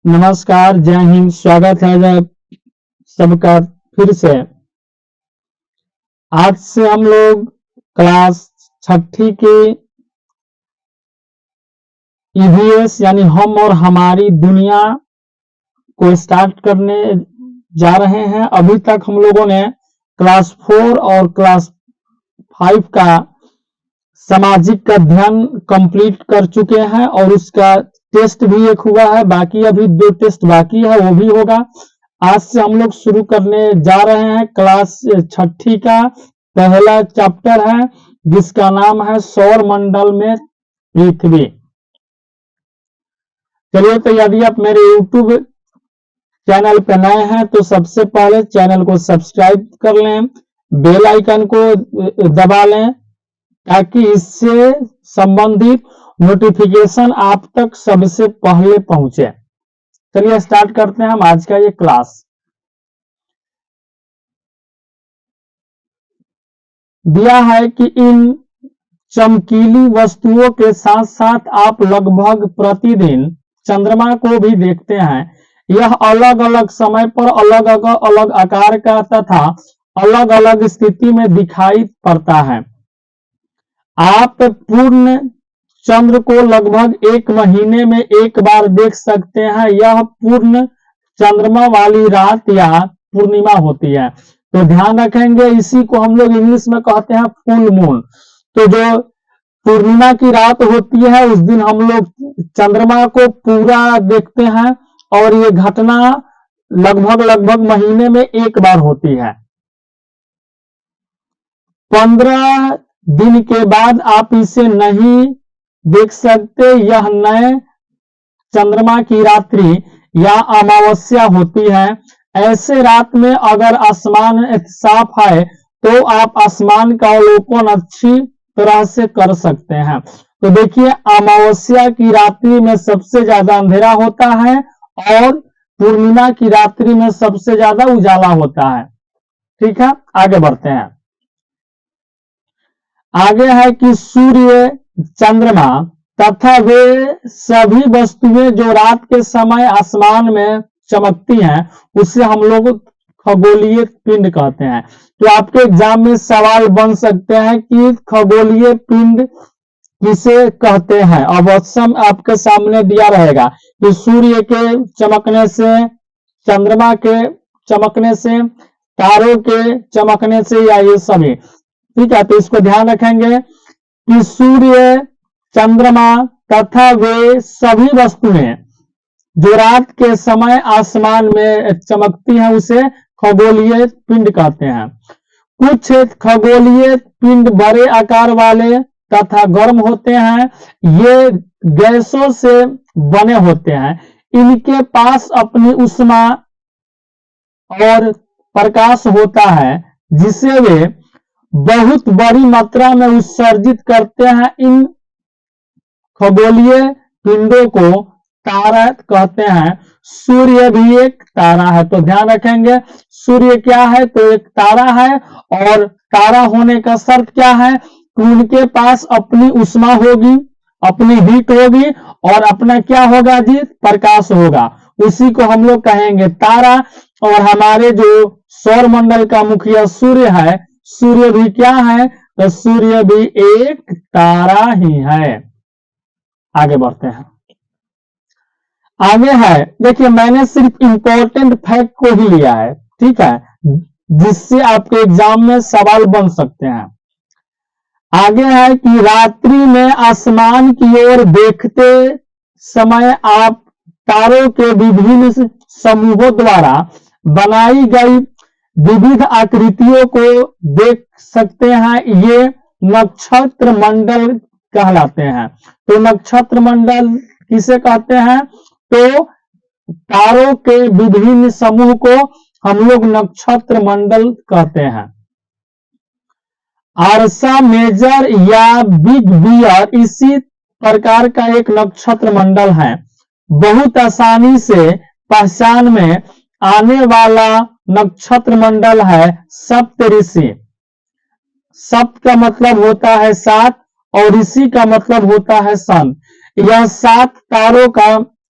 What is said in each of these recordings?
नमस्कार, जय हिंद। स्वागत है जब सबका फिर से। आज से हम लोग क्लास छठी की ईवीएस यानी हम और हमारी दुनिया को स्टार्ट करने जा रहे हैं। अभी तक हम लोगों ने क्लास 4 और क्लास 5 का सामाजिक अध्ययन कंप्लीट कर चुके हैं और उसका टेस्ट भी एक हुआ है। बाकी अभी 2 टेस्ट बाकी है, वो भी होगा। आज से हम लोग शुरू करने जा रहे हैं क्लास छठी का पहला चैप्टर है, जिसका नाम है सौर मंडल में पृथ्वी। चलिए, तो यदि आप मेरे YouTube चैनल पे नए हैं तो सबसे पहले चैनल को सब्सक्राइब कर लें, बेल आइकन को दबा लें ताकि इससे संबंधित नोटिफिकेशन आप तक सबसे पहले पहुंचे। चलिए स्टार्ट करते हैं हम आज का ये क्लास। दिया है कि इन चमकीली वस्तुओं के साथ साथ आप लगभग प्रतिदिन चंद्रमा को भी देखते हैं। यह अलग अलग समय पर अलग अलग आकार का तथा अलग अलग स्थिति में दिखाई पड़ता है। आप पूर्ण चंद्र को लगभग 1 महीने में एक बार देख सकते हैं। यह पूर्ण चंद्रमा वाली रात या पूर्णिमा होती है। तो ध्यान रखेंगे, इसी को हम लोग इंग्लिश में कहते हैं फुल मून। तो जो पूर्णिमा की रात होती है उस दिन हम लोग चंद्रमा को पूरा देखते हैं और ये घटना लगभग महीने में एक बार होती है। 15 दिन के बाद आप इसे नहीं देख सकते। यह नए चंद्रमा की रात्रि या अमावस्या होती है। ऐसे रात में अगर आसमान साफ है तो आप आसमान का अवलोकन अच्छी तरह से कर सकते हैं। तो देखिए, अमावस्या की रात्रि में सबसे ज्यादा अंधेरा होता है और पूर्णिमा की रात्रि में सबसे ज्यादा उजाला होता है। ठीक है, आगे बढ़ते हैं। आगे है कि सूर्य, चंद्रमा तथा वे सभी वस्तुएं जो रात के समय आसमान में चमकती हैं उसे हम लोग खगोलीय पिंड कहते हैं। तो आपके एग्जाम में सवाल बन सकते हैं कि खगोलीय पिंड किसे कहते हैं। अब ऑप्शन आपके सामने दिया रहेगा कि सूर्य के चमकने से, चंद्रमा के चमकने से, तारों के चमकने से, या ये सभी। ठीक है, तो इसको ध्यान रखेंगे कि सूर्य, चंद्रमा तथा वे सभी वस्तुएं जो रात के समय आसमान में चमकती हैं उसे खगोलीय पिंड कहते हैं। कुछ खगोलीय पिंड बड़े आकार वाले तथा गर्म होते हैं। ये गैसों से बने होते हैं। इनके पास अपनी ऊष्मा और प्रकाश होता है जिसे वे बहुत बड़ी मात्रा में उत्सर्जित करते हैं। इन खगोलीय पिंडों को तारा कहते हैं। सूर्य भी एक तारा है। तो ध्यान रखेंगे, सूर्य क्या है तो एक तारा है, और तारा होने का शर्त क्या है कि उनके पास अपनी ऊष्मा होगी, अपनी हीट होगी और अपना क्या होगा जी, प्रकाश होगा। उसी को हम लोग कहेंगे तारा। और हमारे जो सौर मंडल का मुखिया सूर्य है, सूर्य भी क्या है तो सूर्य भी एक तारा ही है। आगे बढ़ते हैं। आगे है, देखिए मैंने सिर्फ इंपॉर्टेंट फैक्ट को ही लिया है, ठीक है, जिससे आपके एग्जाम में सवाल बन सकते हैं। आगे है कि रात्रि में आसमान की ओर देखते समय आप तारों के विभिन्न समूहों द्वारा बनाई गई विविध आकृतियों को देख सकते हैं। ये नक्षत्र मंडल कहलाते हैं। तो नक्षत्र मंडल किसे कहते हैं तो तारों के विभिन्न समूह को हम लोग नक्षत्र मंडल कहते हैं। आरसा मेजर या बिग बियर इसी प्रकार का एक नक्षत्र मंडल है। बहुत आसानी से पहचान में आने वाला नक्षत्र मंडल है सप्तऋषि। सप्त का मतलब होता है 7 और ऋषि का मतलब होता है सन। यह 7 तारों का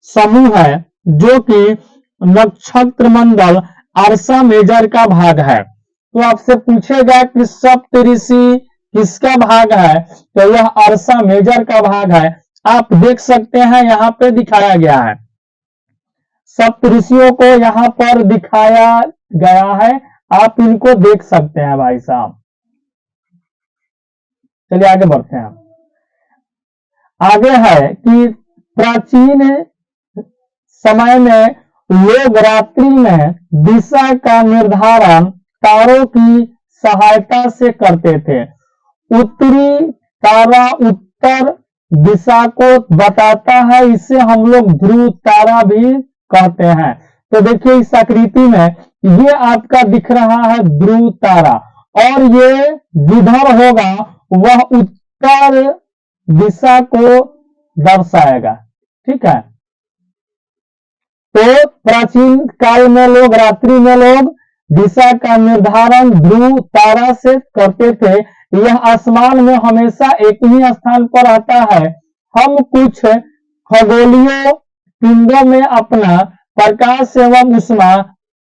समूह है जो कि नक्षत्र मंडल अर्सा मेजर का भाग है। तो आपसे पूछेगा कि सप्तऋषि किसका भाग है, तो यह अर्सा मेजर का भाग है। आप देख सकते हैं यहाँ पे दिखाया गया है, सप्तऋषियों को यहाँ पर दिखाया गया है, आप इनको देख सकते हैं भाई साहब। चलिए आगे बढ़ते हैं। आगे है कि प्राचीन समय में लोग रात्रि में दिशा का निर्धारण तारों की सहायता से करते थे। उत्तरी तारा उत्तर दिशा को बताता है, इसे हम लोग ध्रुव तारा भी कहते हैं। तो देखिए इस आकृति में ये आपका दिख रहा है ध्रुव तारा, और ये जिधर होगा वह उत्तर दिशा को दर्शाएगा। ठीक है, तो प्राचीन काल में लोग रात्रि में लोग दिशा का निर्धारण ध्रुव तारा से करते थे। यह आसमान में हमेशा एक ही स्थान पर आता है। हम कुछ खगोलीय पिंडों में अपना प्रकाश एवं ऊष्मा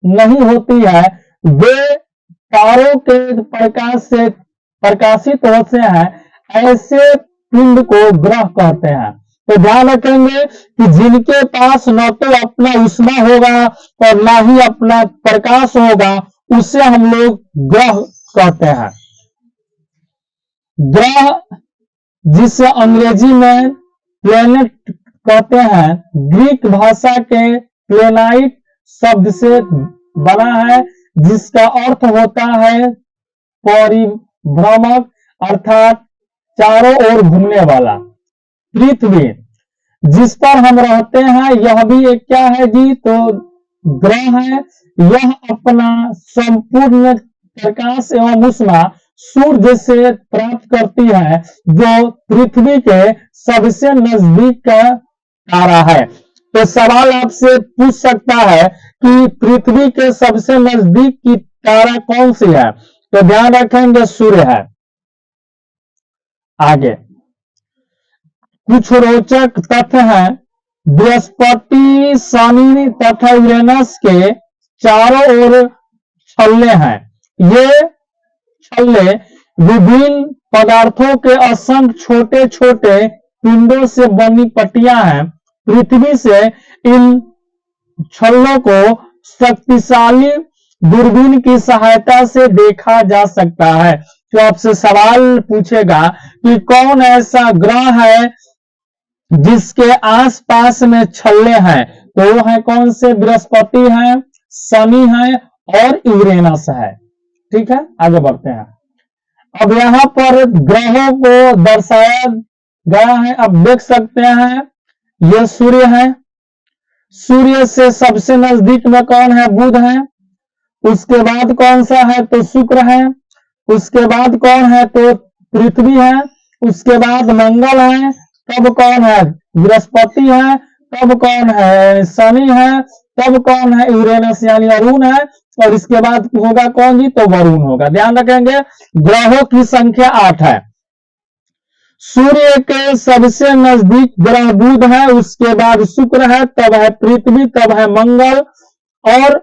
नहीं होती है, वे तारों के प्रकाश से प्रकाशित होते हैं। ऐसे पिंड को ग्रह कहते हैं। तो ध्यान रखेंगे कि जिनके पास न तो अपना ऊष्मा होगा और ना ही अपना प्रकाश होगा, उसे हम लोग ग्रह कहते हैं। ग्रह जिसे अंग्रेजी में प्लेनेट कहते हैं, ग्रीक भाषा के प्लेनाइट शब्द से बना है, जिसका अर्थ होता है परिभ्रमक, अर्थात चारों ओर घूमने वाला। पृथ्वी जिस पर हम रहते हैं, यह भी एक क्या है जी, तो ग्रह है। यह अपना संपूर्ण प्रकाश एवं ऊष्मा सूर्य से प्राप्त करती है, जो पृथ्वी के सबसे नजदीक का तारा है। तो सवाल आपसे पूछ सकता है कि पृथ्वी के सबसे नजदीक की तारा कौन सी है, तो ध्यान रखेंगे सूर्य है। आगे कुछ रोचक तथ्य हैं। बृहस्पति, शनि तथा यूरेनस के चारों ओर छल्ले हैं। ये छल्ले विभिन्न पदार्थों के असंख्य छोटे छोटे पिंडों से बनी पट्टियां हैं। पृथ्वी से इन छल्लों को शक्तिशाली दूरबीन की सहायता से देखा जा सकता है। तो आपसे सवाल पूछेगा कि कौन ऐसा ग्रह है जिसके आसपास में छल्ले हैं, तो वो है कौन से, बृहस्पति है, शनि है और यूरेनस है। ठीक है, आगे बढ़ते हैं। अब यहां पर ग्रहों को दर्शाया गया है, अब देख सकते हैं यह सूर्य है। सूर्य से सबसे नजदीक में कौन है, बुध है। उसके बाद कौन सा है, तो शुक्र है। उसके बाद कौन है, तो पृथ्वी है। उसके बाद मंगल है। तब कौन है, बृहस्पति है। तब कौन है, शनि है। तब कौन है, यूरेनस यानी अरुण है। और इसके बाद होगा कौन जी, तो वरुण होगा। ध्यान रखेंगे ग्रहों की संख्या 8 है। सूर्य के सबसे नजदीक ग्रह बुध है, उसके बाद शुक्र है, तब है पृथ्वी, तब है मंगल, और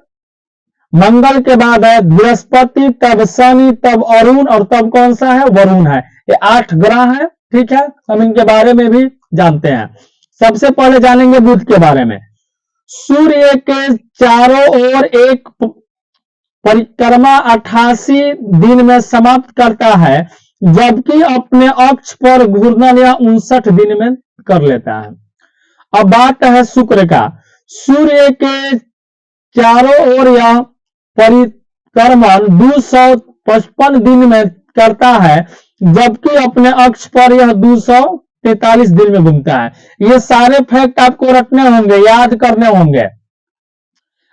मंगल के बाद है बृहस्पति, तब शनि, तब अरुण, और तब कौन सा है, वरुण है। ये 8 ग्रह है। ठीक है, हम इनके बारे में भी जानते हैं। सबसे पहले जानेंगे बुध के बारे में। सूर्य के चारों ओर एक परिक्रमा 88 दिन में समाप्त करता है, जबकि अपने अक्ष पर घूर्णन या 59 दिन में कर लेता है। अब बात है शुक्र का। सूर्य के चारों ओर यह परिक्रमण 255 दिन में करता है, जबकि अपने अक्ष पर यह 243 दिन में घूमता है। ये सारे फैक्ट आपको रखने होंगे, याद करने होंगे।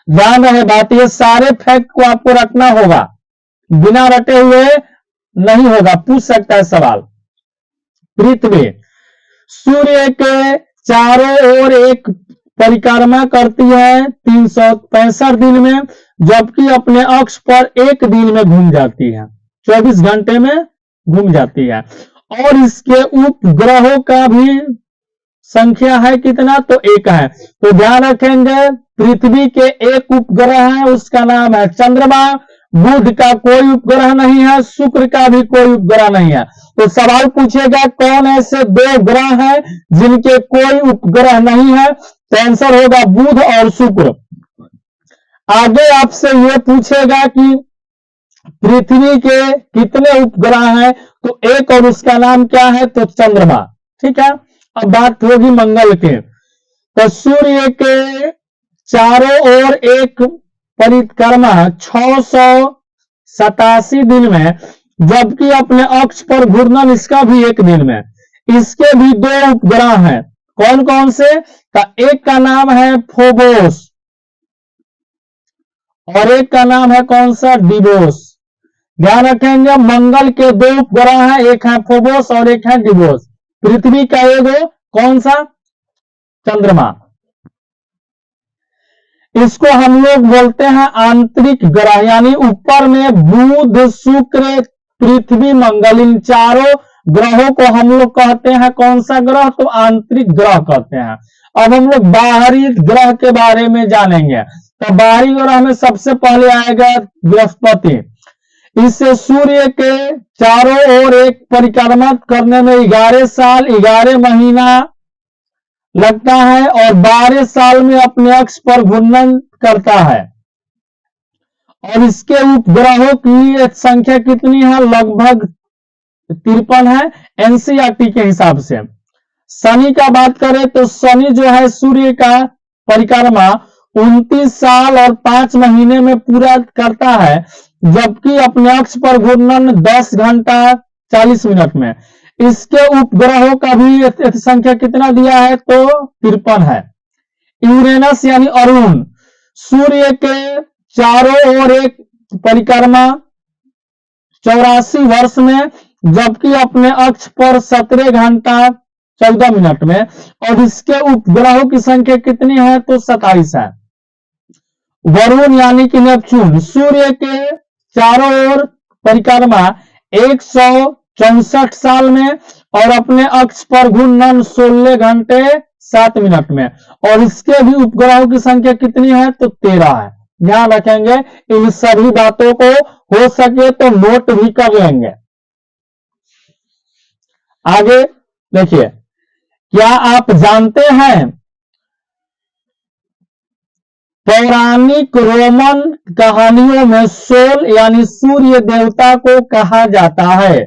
ध्यान रहे बात, ये सारे फैक्ट को आपको रखना होगा, बिना रटे हुए नहीं होगा, पूछ सकता है सवाल। पृथ्वी सूर्य के चारों ओर एक परिक्रमा करती है 365 दिन में, जबकि अपने अक्ष पर एक दिन में घूम जाती है, 24 घंटे में घूम जाती है। और इसके उपग्रहों का भी संख्या है कितना, तो एक है। तो ध्यान रखेंगे पृथ्वी के एक उपग्रह है, उसका नाम है चंद्रमा। बुध का कोई उपग्रह नहीं है, शुक्र का भी कोई उपग्रह नहीं है। तो सवाल पूछेगा कौन ऐसे दो ग्रह हैं जिनके कोई उपग्रह नहीं है, तो आंसर होगा बुध और शुक्र। आगे आपसे यह पूछेगा कि पृथ्वी के कितने उपग्रह हैं, तो एक, और उसका नाम क्या है, तो चंद्रमा। ठीक है, अब बात होगी मंगल के। तो सूर्य के चारों ओर एक परिक्रमा 687 दिन में, जबकि अपने अक्ष पर घूर्णन इसका भी एक दिन में। इसके भी दो उपग्रह हैं, कौन कौन से, का एक का नाम है फोबोस और एक का नाम है कौन सा, डिबोस। ध्यान रखेंगे मंगल के दो उपग्रह हैं, एक है फोबोस और एक है डिबोस। पृथ्वी का एगो कौन सा, चंद्रमा। इसको हम लोग बोलते हैं आंतरिक ग्रह, यानी ऊपर में बुध शुक्र पृथ्वी मंगल, इन चारों ग्रहों को हम लोग कहते हैं कौन सा ग्रह, तो आंतरिक ग्रह कहते हैं। अब हम लोग बाहरी ग्रह के बारे में जानेंगे। तो बाहरी ग्रह में सबसे पहले आएगा बृहस्पति। इससे सूर्य के चारों ओर एक परिक्रमा करने में 11 साल 11 महीना लगता है और 12 साल में अपने अक्ष पर घूर्णन करता है। और इसके उपग्रहों की संख्या कितनी है, लगभग 53 है एनसीईआरटी के हिसाब से। शनि का बात करें तो शनि जो है सूर्य का परिक्रमा 29 साल और 5 महीने में पूरा करता है, जबकि अपने अक्ष पर घूर्णन 10 घंटा 40 मिनट में। इसके उपग्रहों का भी संख्या कितना दिया है, तो 53 है। यूरेनस यानी अरुण सूर्य के चारों ओर एक परिक्रमा 84 वर्ष में, जबकि अपने अक्ष पर 17 घंटा 14 मिनट में। और इसके उपग्रहों की संख्या कितनी है, तो 27 है। वरुण यानी कि नेपच्यून सूर्य के चारों ओर परिक्रमा 164 साल में और अपने अक्ष पर घूर्णन 16 घंटे 7 मिनट में। और इसके भी उपग्रहों की संख्या कितनी है, तो 13 है। ध्यान रखेंगे इन सभी बातों को, हो सके तो नोट भी कर लेंगे। आगे देखिए, क्या आप जानते हैं पौराणिक रोमन कहानियों में सोल यानी सूर्य देवता को कहा जाता है।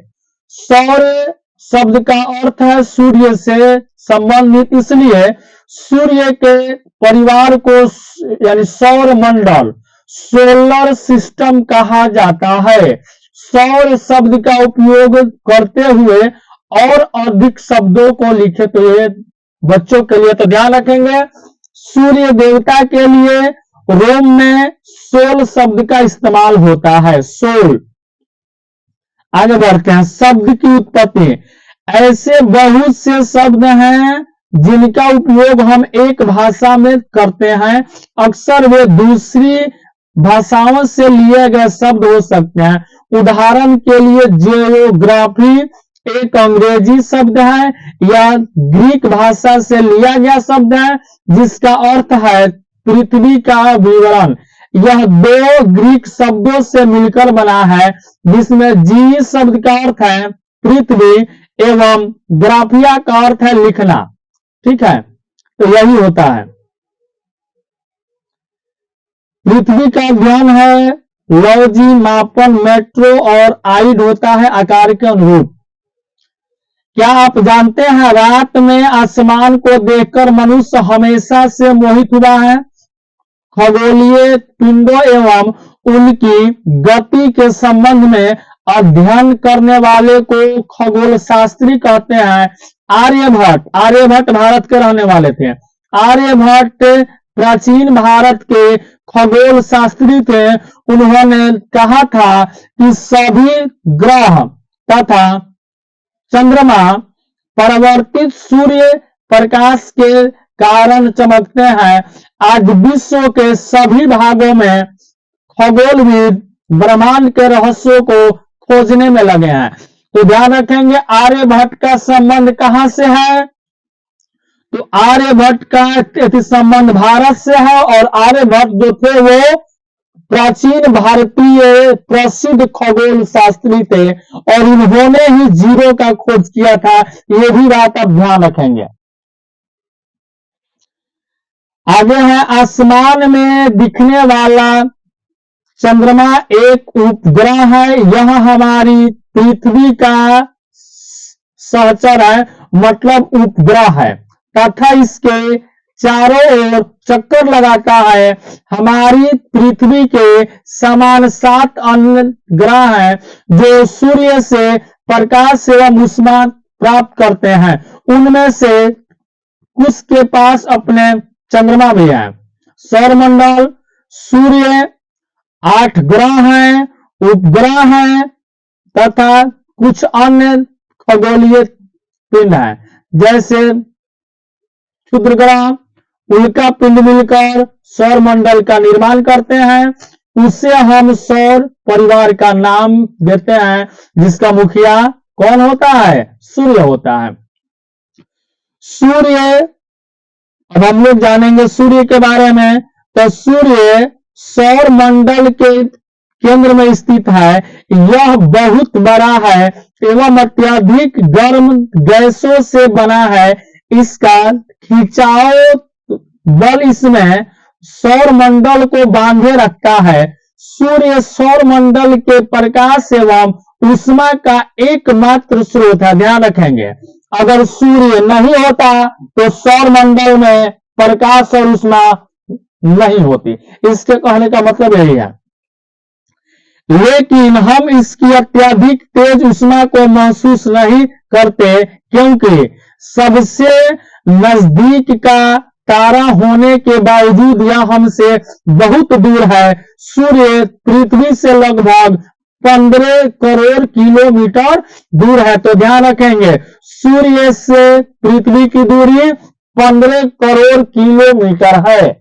सौर्य शब्द का अर्थ है सूर्य से संबंधित, इसलिए सूर्य के परिवार को यानी सौर मंडल सोलर सिस्टम कहा जाता है। सौर शब्द का उपयोग करते हुए और अधिक शब्दों को लिखे हुए बच्चों के लिए तो ध्यान रखेंगे सूर्य देवता के लिए रोम में सोल शब्द का इस्तेमाल होता है, सोल। आगे बढ़ते हैं, शब्द की उत्पत्ति। ऐसे बहुत से शब्द हैं जिनका उपयोग हम एक भाषा में करते हैं, अक्सर वे दूसरी भाषाओं से लिए गए शब्द हो सकते हैं। उदाहरण के लिए जियोग्राफी एक अंग्रेजी शब्द है या ग्रीक भाषा से लिया गया शब्द है जिसका अर्थ है पृथ्वी का विवरण। यह दो ग्रीक शब्दों से मिलकर बना है, जिसमें जी शब्द का अर्थ है पृथ्वी एवं ग्राफिया का अर्थ है लिखना। ठीक है, तो यही होता है। पृथ्वी का ज्ञान है लॉजी, मापन, मेट्रो और आइड होता है आकार के अनुरूप। क्या आप जानते हैं रात में आसमान को देखकर मनुष्य हमेशा से मोहित हुआ है। खगोलीय पिंडों एवं उनकी गति के संबंध में अध्ययन करने वाले को खगोल शास्त्री कहते हैं। आर्यभट्ट भारत के रहने वाले थे। आर्यभट्ट प्राचीन भारत के खगोल शास्त्री थे। उन्होंने कहा था कि सभी ग्रह तथा चंद्रमा परावर्तित सूर्य प्रकाश के कारण चमकते हैं। आज विश्व के सभी भागों में खगोलविद ब्रह्मांड के रहस्यों को खोजने में लगे हैं। तो ध्यान रखेंगे आर्यभट्ट का संबंध कहां से है, तो आर्यभट्ट का संबंध भारत से है, और आर्यभट्ट जो थे वो प्राचीन भारतीय प्रसिद्ध खगोल शास्त्री थे, और इन्होंने ही जीरो का खोज किया था। ये भी बात आप ध्यान रखेंगे। आगे है, आसमान में दिखने वाला चंद्रमा एक उपग्रह है। यह हमारी पृथ्वी का सहचर है, मतलब उपग्रह है, तथा इसके चारों ओर चक्कर लगाता है। हमारी पृथ्वी के समान 7 अन्य ग्रह हैं जो सूर्य से प्रकाश एवं ऊष्मा प्राप्त करते हैं। उनमें से कुछ के पास अपने चंद्रमा भी है। सौरमंडल, सूर्य, 8 ग्रह हैं, उपग्रह हैं तथा कुछ अन्य खगोलीय पिंड हैं, जैसे क्षुद्र ग्रह, उल्का पिंड मिलकर सौरमंडल का निर्माण करते हैं। उससे हम सौर परिवार का नाम देते हैं, जिसका मुखिया कौन होता है? सूर्य होता है। सूर्य, अब हम लोग जानेंगे सूर्य के बारे में। तो सूर्य सौर मंडल के केंद्र में स्थित है। यह बहुत बड़ा है एवं अत्यधिक गर्म गैसों से बना है। इसका खिंचाव बल इसमें सौर मंडल को बांधे रखता है। सूर्य सौर मंडल के प्रकाश एवं ऊष्मा का एकमात्र स्रोत है। ध्यान रखेंगे, अगर सूर्य नहीं होता तो सौर मंडल में प्रकाश और ऊष्मा नहीं होती। इसके कहने का मतलब यही है। लेकिन हम इसकी अत्यधिक तेज ऊष्मा को महसूस नहीं करते, क्योंकि सबसे नजदीक का तारा होने के बावजूद यह हमसे बहुत दूर है। सूर्य पृथ्वी से लगभग 15 करोड़ किलोमीटर दूर है। तो ध्यान रखेंगे, सूर्य से पृथ्वी की दूरी 15 करोड़ किलोमीटर है।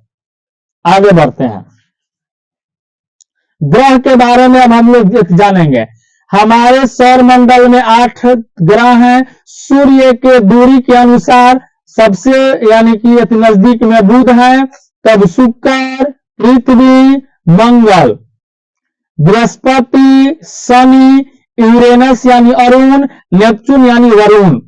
आगे बढ़ते हैं, ग्रह के बारे में अब हम लोग जानेंगे। हमारे सौर मंडल में 8 ग्रह हैं। सूर्य के दूरी के अनुसार सबसे यानी कि नजदीक में बुध है, तब शुक्र, पृथ्वी, मंगल, बृहस्पति, शनि, यूरेनस यानी अरुण, नेपच्यून यानी वरुण।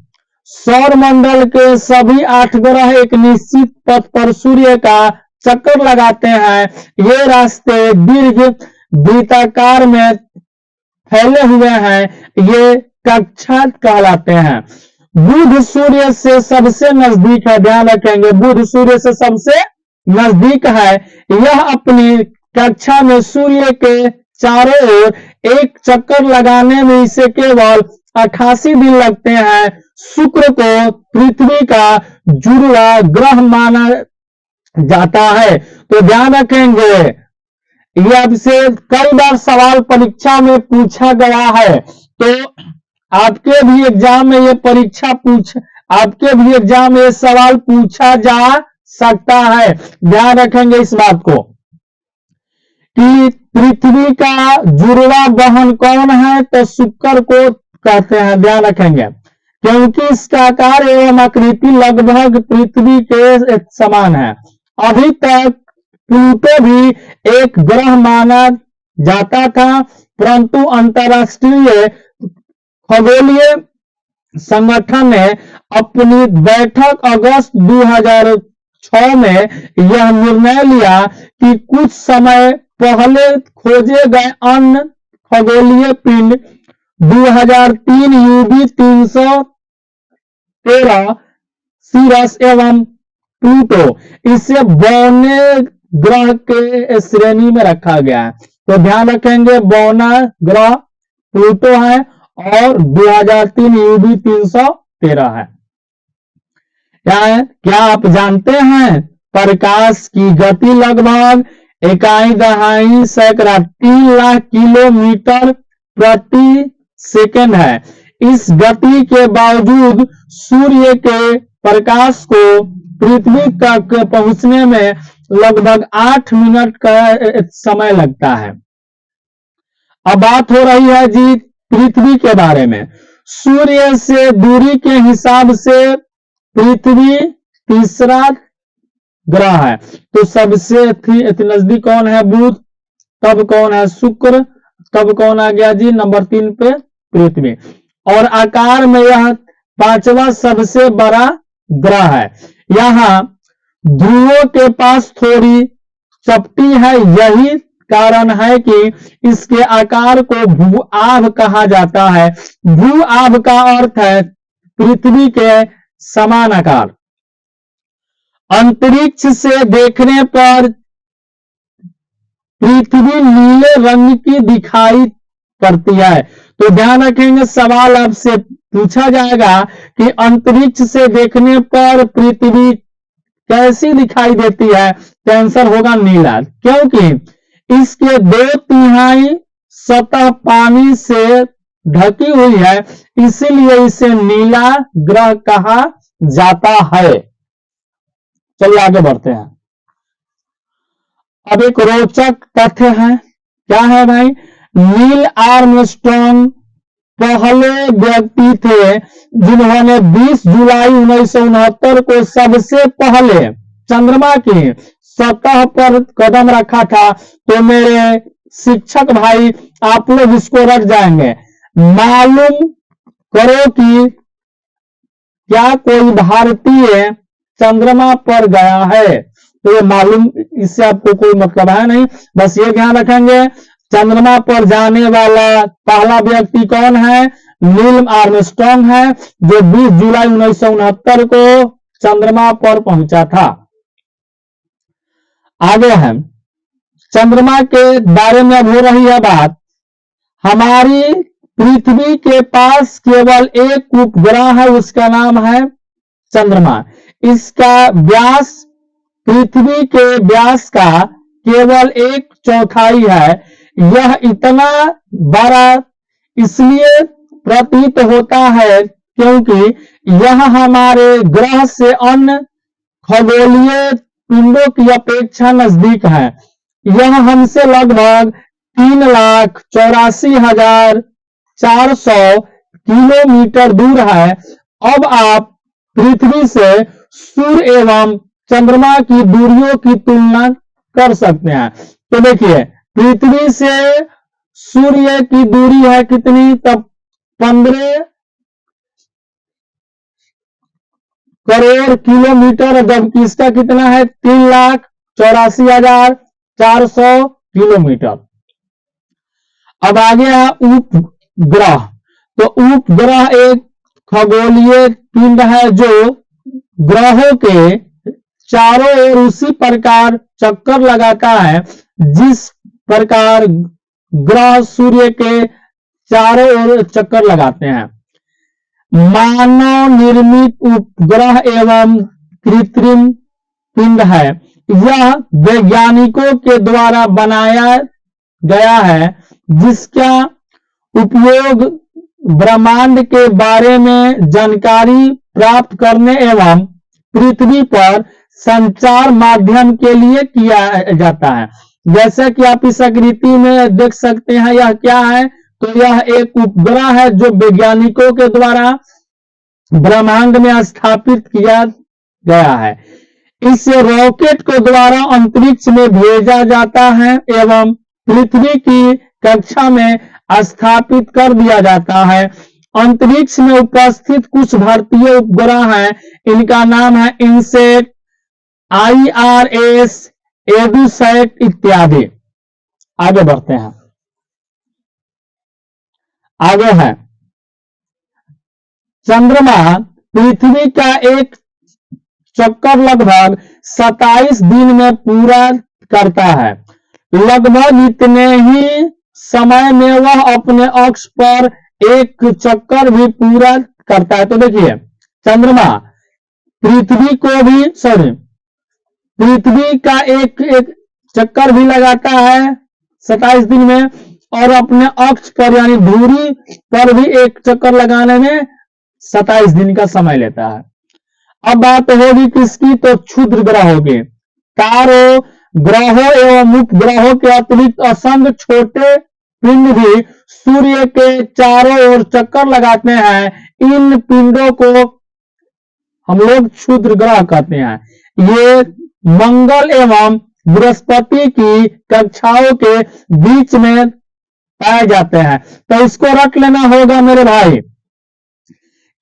सौर मंडल के सभी 8 ग्रह एक निश्चित पथ पर सूर्य का चक्कर लगाते हैं। ये रास्ते दीर्घ वृत्ताकार में फैले हुए हैं। ये कक्षा कहलाते हैं। बुध सूर्य से सबसे नजदीक है। ध्यान रखेंगे, बुध सूर्य से सबसे नजदीक है। यह अपनी कक्षा में सूर्य के चारों ओर एक चक्कर लगाने में इसे केवल 88 दिन लगते हैं। शुक्र को पृथ्वी का जुड़वा ग्रह माना जाता है। तो ध्यान रखेंगे, ये आपसे कई बार सवाल परीक्षा में पूछा गया है। तो आपके भी एग्जाम में ये सवाल पूछा जा सकता है। ध्यान रखेंगे इस बात को कि पृथ्वी का जुड़वा बहन कौन है? तो शुक्र को कहते हैं। ध्यान रखेंगे, क्योंकि इसका आकार एवं आकृति लगभग पृथ्वी के समान है। अभी तक प्लूटो भी एक ग्रह माना जाता था, परंतु अंतरराष्ट्रीय खगोलीय संगठन ने अपनी बैठक अगस्त 2006 में यह निर्णय लिया कि कुछ समय पहले खोजे गए अन्य खगोलीय पिंड 2003 यूबी 313 सीरस एवं प्लूटो इसे बौने ग्रह के श्रेणी में रखा गया है। तो ध्यान रखेंगे, बौना ग्रह प्लूटो है और 2003 यूबी 313 है। क्या आप जानते हैं प्रकाश की गति लगभग 1.5 लाख किलोमीटर प्रति सेकंड है। इस गति के बावजूद सूर्य के प्रकाश को पृथ्वी तक पहुंचने में लगभग 8 मिनट का समय लगता है। अब बात हो रही है जी पृथ्वी के बारे में। सूर्य से दूरी के हिसाब से पृथ्वी तीसरा ग्रह है। तो सबसे नजदीक कौन है? बुध। तब कौन है? शुक्र। तब कौन आ गया जी नंबर 3 पे? पृथ्वी। और आकार में यह पांचवा सबसे बड़ा ग्रह है। यहाँ ध्रुवों के पास थोड़ी चपटी है, यही कारण है कि इसके आकार को भू-आभ कहा जाता है। भू-आभ का अर्थ है पृथ्वी के समान आकार। अंतरिक्ष से देखने पर पृथ्वी नीले रंग की दिखाई पड़ती है। तो ध्यान रखेंगे, सवाल आपसे पूछा जाएगा कि अंतरिक्ष से देखने पर पृथ्वी कैसी दिखाई देती है, तो आंसर होगा नीला, क्योंकि इसके 2/3 सतह पानी से ढकी हुई है, इसीलिए इसे नीला ग्रह कहा जाता है। चलिए आगे बढ़ते हैं। अब एक रोचक तथ्य है, क्या है भाई? नील आर्मस्ट्रॉन्ग पहले व्यक्ति थे जिन्होंने 20 जुलाई 1969 को सबसे पहले चंद्रमा की सतह पर कदम रखा था। तो मेरे शिक्षक भाई आप लोग इसको रख जाएंगे, मालूम करो कि क्या कोई भारतीय चंद्रमा पर गया है। तो ये मालूम, इससे आपको कोई मतलब है नहीं, बस ये ध्यान रखेंगे चंद्रमा पर जाने वाला पहला व्यक्ति कौन है? नील आर्मस्ट्रॉन्ग है, जो 20 जुलाई 1969 को चंद्रमा पर पहुंचा था। आगे है, चंद्रमा के बारे में अब हो रही है बात। हमारी पृथ्वी के पास केवल एक उपग्रह है, उसका नाम है चंद्रमा। इसका व्यास पृथ्वी के व्यास का केवल 1/4 है। यह इतना बड़ा इसलिए प्रतीत होता है क्योंकि यह हमारे ग्रह से अन्य खगोलीय पिंडों की अपेक्षा नजदीक है। यह हमसे लगभग 3,84,400 किलोमीटर दूर है। अब आप पृथ्वी से सूर्य एवं चंद्रमा की दूरियों की तुलना कर सकते हैं। तो देखिए, पृथ्वी से सूर्य की दूरी है कितनी? तब 15 करोड़ किलोमीटर, जबकि इसका कितना है? 3,84,400 किलोमीटर। अब आ गया उपग्रह। तो उपग्रह एक खगोलीय पिंड है जो ग्रहों के चारों ओर उसी प्रकार चक्कर लगाता है जिस प्रकार ग्रह सूर्य के चारों ओर चक्कर लगाते हैं। मानव निर्मित उपग्रह एवं कृत्रिम पिंड है। यह वैज्ञानिकों के द्वारा बनाया गया है, जिसका उपयोग ब्रह्मांड के बारे में जानकारी प्राप्त करने एवं पृथ्वी पर संचार माध्यम के लिए किया जाता है। जैसे कि आप इस आकृति में देख सकते हैं, यह क्या है? तो यह एक उपग्रह है जो वैज्ञानिकों के द्वारा ब्रह्मांड में स्थापित किया गया है। इस रॉकेट को द्वारा अंतरिक्ष में भेजा जाता है एवं पृथ्वी की कक्षा में स्थापित कर दिया जाता है। अंतरिक्ष में उपस्थित कुछ भारतीय उपग्रह हैं, इनका नाम है इनसेट, IRS, एडुसैट इत्यादि। आगे बढ़ते हैं। आगे है, चंद्रमा पृथ्वी का एक चक्कर लगभग 27 दिन में पूरा करता है। लगभग इतने ही समय में वह अपने अक्ष पर एक चक्कर भी पूरा करता है। तो देखिए, चंद्रमा पृथ्वी का एक चक्कर भी लगाता है 27 दिन में, और अपने अक्ष पर यानी धुरी पर भी एक चक्कर लगाने में 27 दिन का समय लेता है। अब बात होगी किसकी? तो क्षुद्र ग्रहों की। तारों, ग्रहों एवं उपग्रहों के अतिरिक्त असंख्य छोटे पिंड भी सूर्य के चारों ओर चक्कर लगाते हैं। इन पिंडों को हम लोग क्षुद्र ग्रह कहते हैं। ये मंगल एवं बृहस्पति की कक्षाओं के बीच में पाए जाते हैं। तो इसको रख लेना होगा मेरे भाई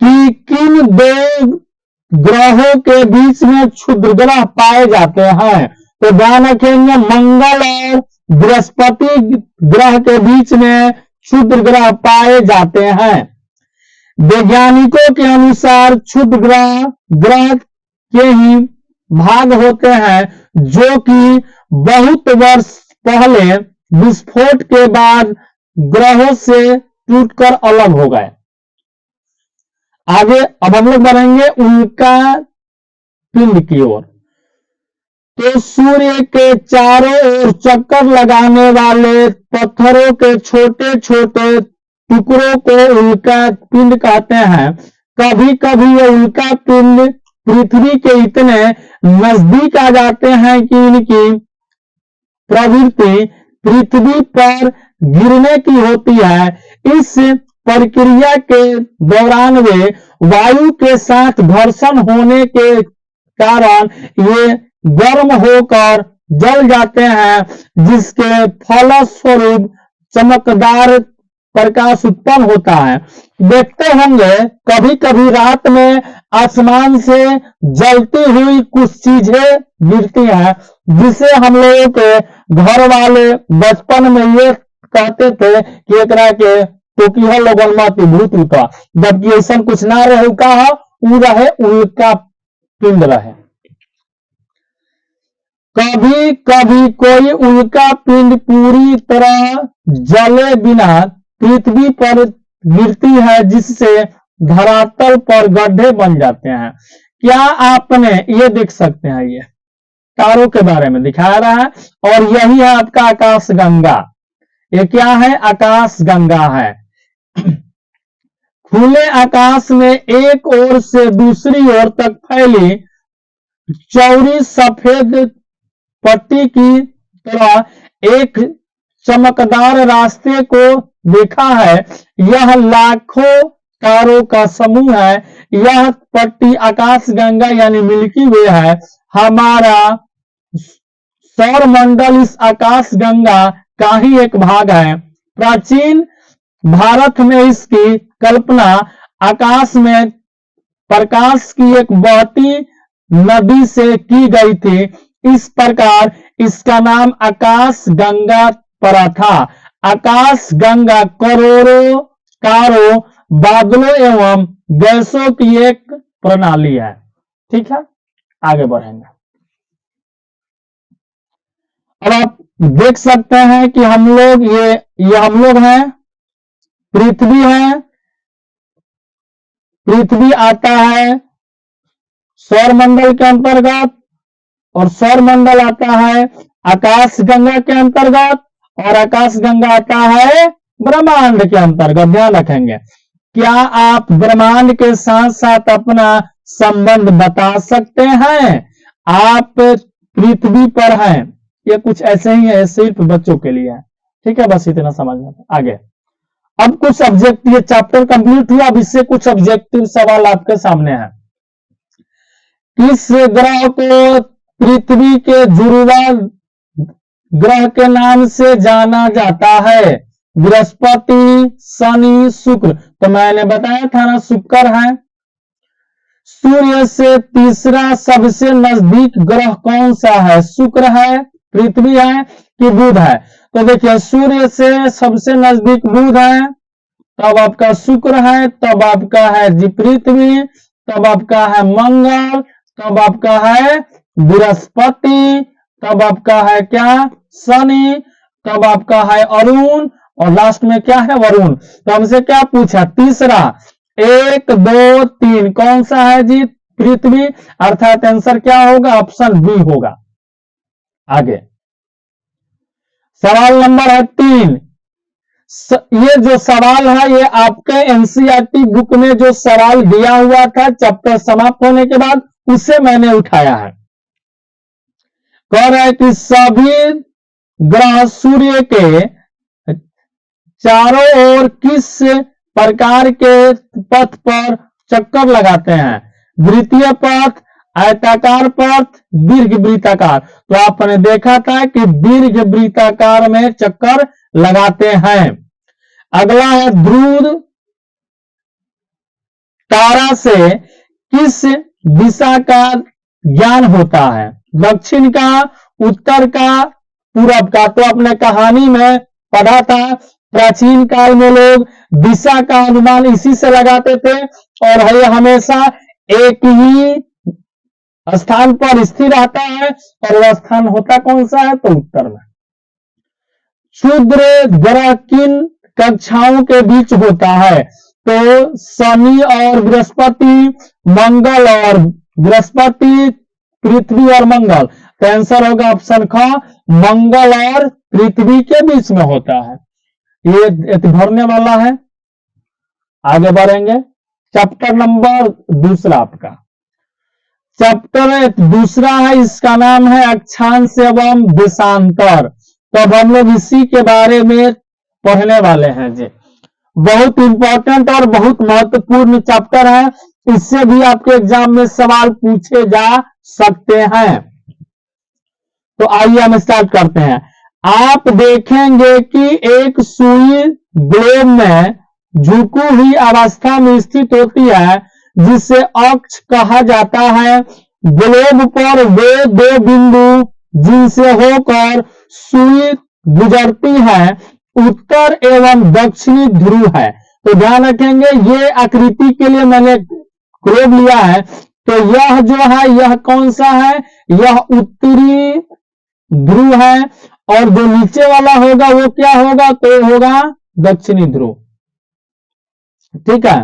कि किन दो ग्रहों के बीच में क्षुद्र ग्रह पाए जाते हैं। तो ध्यान रखेंगे, मंगल और बृहस्पति ग्रह के बीच में क्षुद्र ग्रह पाए जाते हैं। वैज्ञानिकों के अनुसार क्षुद्र ग्रह के ही भाग होते हैं जो कि बहुत वर्ष पहले विस्फोट के बाद ग्रहों से टूटकर अलग हो गए। आगे अब हम लोग बढ़ेंगे उल्का पिंड की ओर। तो सूर्य के चारों ओर चक्कर लगाने वाले पत्थरों के छोटे छोटे टुकड़ों को उल्का पिंड कहते हैं। कभी कभी ये उल्का पिंड पृथ्वी के इतने नजदीक आ जाते हैं कि इनकी प्रवृत्ति पृथ्वी पर गिरने की होती है। इस प्रक्रिया के दौरान वे वायु के साथ घर्षण होने के कारण ये गर्म होकर जल जाते हैं, जिसके फलस्वरूप चमकदार प्रकाश उत्पन्न होता है। देखते होंगे कभी कभी रात में आसमान से जलती हुई कुछ चीजें गिरती हैं, जिसे हम लोगों के घर वाले बचपन में ये कहते थे कि एकरा के टोकिया लोगन माती भूत उठा, जबकि ऐसा कुछ ना रहे का उ रहे उल्का पिंड रहे। कभी कभी कोई उल्का पिंड पूरी तरह जले बिना पृथ्वी पर गिरती है, जिससे धरातल पर गड्ढे बन जाते हैं। क्या आपने ये देख सकते हैं, ये तारों के बारे में दिखा रहा है और यही है आपका आकाश गंगा। ये क्या है? आकाश गंगा है। खुले आकाश में एक ओर से दूसरी ओर तक फैली चौड़ी सफेद पट्टी की तरह एक चमकदार रास्ते को देखा है। यह लाखों तारों का समूह है। यह पट्टी आकाश गंगा यानी मिल्की वे है। हमारा सौर मंडल इस आकाश गंगा का ही एक भाग है। प्राचीन भारत में इसकी कल्पना आकाश में प्रकाश की एक बहती नदी से की गई थी। इस प्रकार इसका नाम आकाश गंगा पड़ा था। आकाश गंगा करोड़ों बादलों एवं गैसों की एक प्रणाली है। ठीक है, आगे बढ़ेंगे। अब आप देख सकते हैं कि हम लोग ये हम लोग हैं, पृथ्वी है। पृथ्वी आता है सौर मंडल के अंतर्गत और सौर मंडल आता है आकाश गंगा के अंतर्गत और आकाश गंगा आता है ब्रह्मांड के अंतर्गत। ध्यान रखेंगे। क्या आप ब्रह्मांड के साथ साथ अपना संबंध बता सकते हैं? आप पृथ्वी पर हैं, ये कुछ ऐसे ही है, सिर्फ बच्चों के लिए है। ठीक है, बस इतना समझना। आगे अब कुछ ऑब्जेक्टिव, ये चैप्टर कंप्लीट हुआ। अब इससे कुछ ऑब्जेक्टिव सवाल आपके सामने है। किस ग्रह को पृथ्वी के जुड़वा ग्रह के नाम से जाना जाता है? बृहस्पति, शनि, शुक्र। तो मैंने बताया था ना, शुक्र है। सूर्य से तीसरा सबसे नजदीक ग्रह कौन सा है? शुक्र है, पृथ्वी है कि बुध है? तो देखिए, सूर्य से सबसे नजदीक बुध है, तब आपका शुक्र है, तब आपका है जी पृथ्वी, तब आपका है मंगल, तब आपका है बृहस्पति, तब आपका है क्या? शनि, तब आपका है अरुण और लास्ट में क्या है? वरुण। तो हमसे क्या पूछा? तीसरा 1, 2, 3 कौन सा है जी? पृथ्वी। अर्थात आंसर क्या होगा? ऑप्शन बी होगा। आगे सवाल नंबर है 3। ये जो सवाल है ये आपके एनसीईआरटी बुक में जो सवाल दिया हुआ था चैप्टर समाप्त होने के बाद, उसे मैंने उठाया है। कह रहा है कि सभी ग्रह सूर्य के चारों ओर किस प्रकार के पथ पर चक्कर लगाते हैं? वृत्तीय पथ, आयताकार पथ, दीर्घ वृत्ताकार। तो आपने देखा था कि दीर्घ वृत्ताकार में चक्कर लगाते हैं। अगला है ध्रुव तारा से किस दिशा का ज्ञान होता है? दक्षिण का, उत्तर का, पूरब का। तो अपने कहानी में पढ़ा था, प्राचीन काल में लोग दिशा का अनुमान इसी से लगाते थे और यह हमेशा एक ही स्थान पर स्थिर रहता है और वह स्थान होता कौन सा है? तो उत्तर में। क्षुद्र ग्रह किन कक्षाओं के बीच होता है? तो शनि और बृहस्पति, मंगल और बृहस्पति, पृथ्वी और मंगल। तो आंसर होगा ऑप्शन ख, मंगल और पृथ्वी के बीच में होता है। ये भरने वाला है। आगे बढ़ेंगे। चैप्टर नंबर दूसरा आपका चैप्टर दूसरा है, इसका नाम है अक्षांश एवं देशांतर। तो अब हम लोग इसी के बारे में पढ़ने वाले हैं जी। बहुत इंपॉर्टेंट और बहुत महत्वपूर्ण चैप्टर है। इससे भी आपके एग्जाम में सवाल पूछे जा सकते हैं। तो आइए हम स्टार्ट करते हैं। आप देखेंगे कि एक सुई ग्लोब में झुकी हुई अवस्था में स्थित होती है, जिसे अक्ष कहा जाता है। ग्लोब पर वे दो बिंदु जिनसे होकर सुई गुजरती है, उत्तर एवं दक्षिणी ध्रुव है। तो ध्यान रखेंगे, ये आकृति के लिए मैंने ग्लोब लिया है। तो यह जो है, यह कौन सा है? यह उत्तरी ध्रुव है और जो नीचे वाला होगा वो क्या होगा? तो होगा दक्षिणी ध्रुव। ठीक है।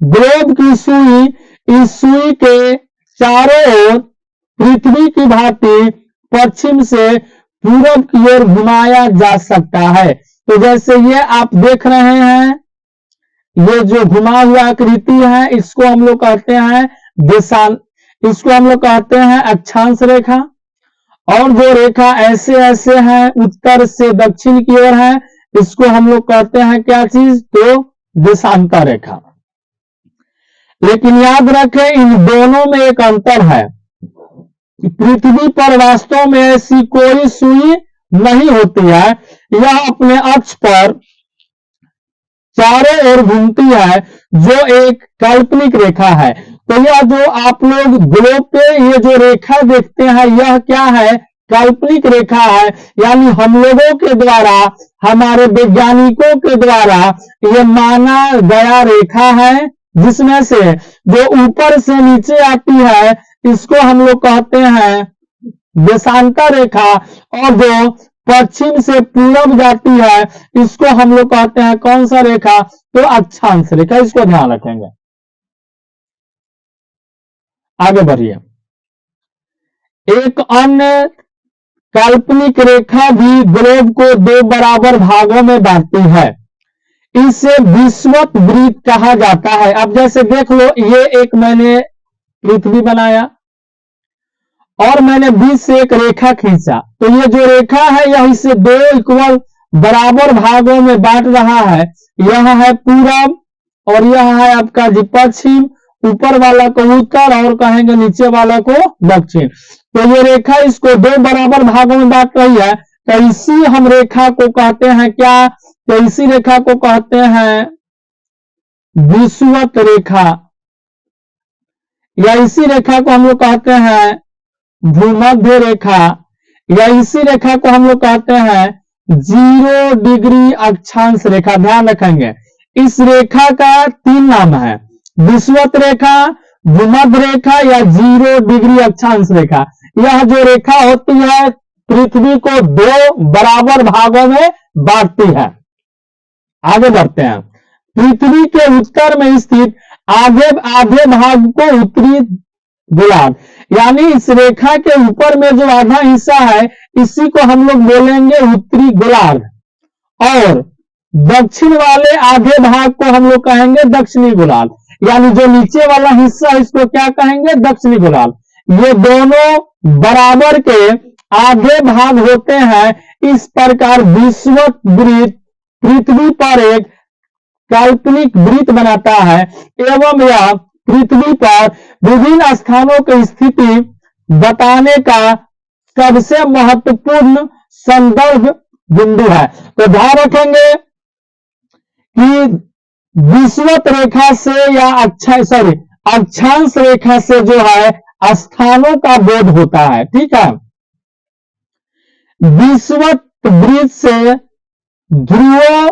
ग्लोब की सुई, इस सुई के चारों ओर पृथ्वी की भांति पश्चिम से पूरब की ओर घुमाया जा सकता है। तो जैसे ये आप देख रहे हैं, ये जो घुमा हुआ आकृति है, इसको हम लोग कहते हैं इसको हम लोग कहते हैं अक्षांश रेखा। और जो रेखा ऐसे ऐसे है, उत्तर से दक्षिण की ओर है, इसको हम लोग कहते हैं क्या चीज? तो देशांतर रेखा। लेकिन याद रखें, इन दोनों में एक अंतर है। पृथ्वी पर वास्तव में ऐसी कोई सुई नहीं होती है। यह अपने अक्ष पर चारों ओर घूमती है, जो एक काल्पनिक रेखा है। तो यह जो आप लोग ग्लोब पे ये जो रेखा देखते हैं, यह क्या है? काल्पनिक रेखा है। यानी हम लोगों के द्वारा, हमारे वैज्ञानिकों के द्वारा ये माना गया रेखा है, जिसमें से जो ऊपर से नीचे आती है, इसको हम लोग कहते हैं देशांतर रेखा। और जो पश्चिम से पूरब जाती है, इसको हम लोग कहते हैं कौन सा रेखा? तो अक्षांश रेखा। इसको ध्यान रखेंगे। आगे बढ़िए। एक अन्य काल्पनिक रेखा भी ग्लोब को दो बराबर भागों में बांटती है। इसे विषुवत वृत्त कहा जाता है। अब जैसे देख लो, ये एक मैंने पृथ्वी बनाया और मैंने बीच से एक रेखा खींचा। तो ये जो रेखा है, यह इसे दो इक्वल बराबर भागों में बांट रहा है। यह है पूरब और यह है आपका जी पश्चिम। ऊपर वाला को उत्तर और कहेंगे नीचे वाला को दक्षिण। तो ये रेखा इसको दो बराबर भागों में बांट रही है। तो इसी हम रेखा को कहते हैं क्या? तो इसी रेखा को कहते हैं विषुवत रेखा, या इसी रेखा को हम लोग कहते हैं भूमध्य रेखा, या इसी रेखा को हम लोग कहते हैं 0 डिग्री अक्षांश रेखा। ध्यान रखेंगे, इस रेखा का 3 नाम है, विषुवत रेखा, भूमध्य रेखा या 0 डिग्री अक्षांश रेखा। यह जो रेखा होती है, पृथ्वी को दो बराबर भागों में बांटती है। आगे बढ़ते हैं। पृथ्वी के उत्तर में स्थित आधे भाग को उत्तरी गोलार्ध, यानी इस रेखा के ऊपर में जो आधा हिस्सा है, इसी को हम लोग बोलेंगे उत्तरी गोलार्ध। और दक्षिण वाले आधे भाग को हम लोग कहेंगे दक्षिणी गोलार्ध। यानी जो नीचे वाला हिस्सा है, इसको क्या कहेंगे? दक्षिणी गोलार्ध। ये दोनों बराबर के आधे भाग होते हैं। इस प्रकार विषुवत वृत्त पृथ्वी पर एक काल्पनिक वृत्त बनाता है एवं यह पृथ्वी पर विभिन्न स्थानों की स्थिति बताने का सबसे महत्वपूर्ण संदर्भ बिंदु है। तो ध्यान रखेंगे कि विषुवत रेखा से या अक्षांश रेखा से जो है स्थानों का बोध होता है। ठीक है, विषुवत वृत्त से ध्रुवों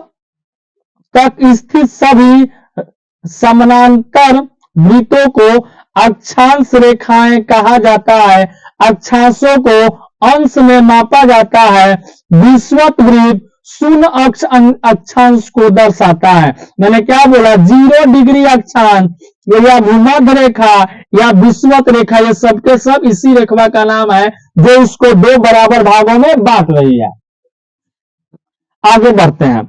तक स्थित सभी समानांतर वृत्तों को अक्षांश रेखाएं कहा जाता है। अक्षांशों को अंश में मापा जाता है। विषुवत वृत्त शून्य अक्ष अक्षांश को दर्शाता है। मैंने क्या बोला, 0 डिग्री अक्षांश या भूमध्य रेखा या विषुवत रेखा, ये सबके सब इसी रेखा का नाम है जो इसको 2 बराबर भागों में बांट रही है। आगे बढ़ते हैं।